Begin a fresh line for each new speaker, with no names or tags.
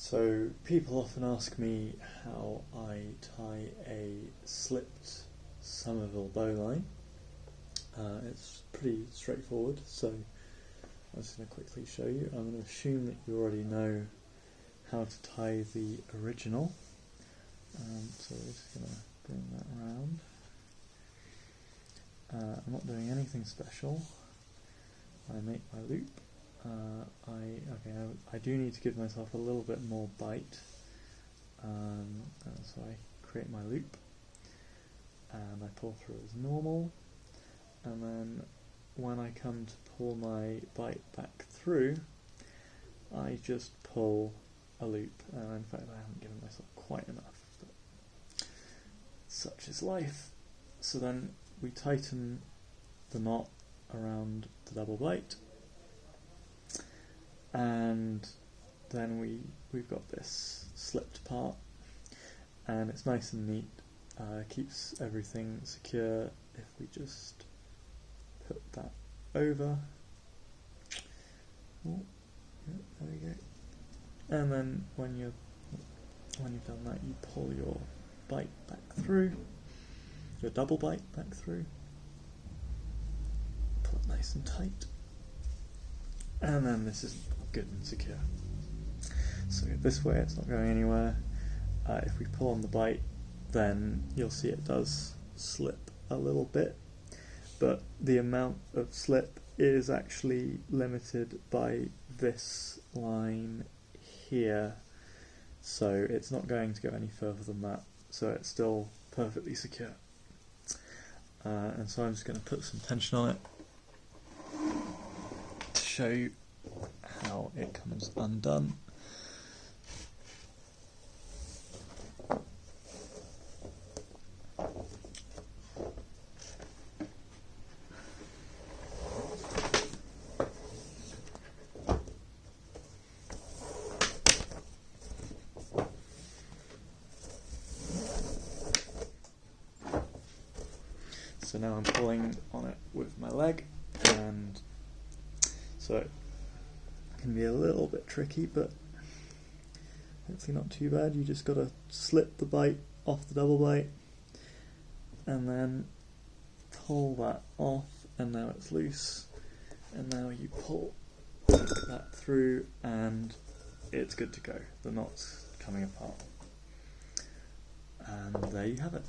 So people often ask me how I tie a slipped Somerville bowline. It's pretty straightforward, so I'm just going to quickly show you. I'm going to assume that you already know how to tie the original. So we're just going to bring that around. I'm not doing anything special. I make my loop. I do need to give myself a little bit more bite, so I create my loop and I pull through as normal, and then when I come to pull my bite back through, I just pull a loop, and in fact I haven't given myself quite enough, but such is life. So then we tighten the knot around the double bite, and then we've got this slipped part, and it's nice and neat, keeps everything secure if we just put that over. Oh, yeah, there we go. And then when you've done that, you pull your bite back through, your double bite back through, pull it nice and tight, and then this is good and secure. So this way it's not going anywhere. If we pull on the bite, then you'll see it does slip a little bit, but the amount of slip is actually limited by this line here, so it's not going to go any further than that, so it's still perfectly secure. And so I'm just going to put some tension on it to show you how it comes undone. So now I'm pulling on it with my leg, and so it can be a little bit tricky, but hopefully not too bad. You just got to slip the bite off the double bite and then pull that off, and now it's loose, and now you pull that through and it's good to go. The knot's coming apart, and there you have it.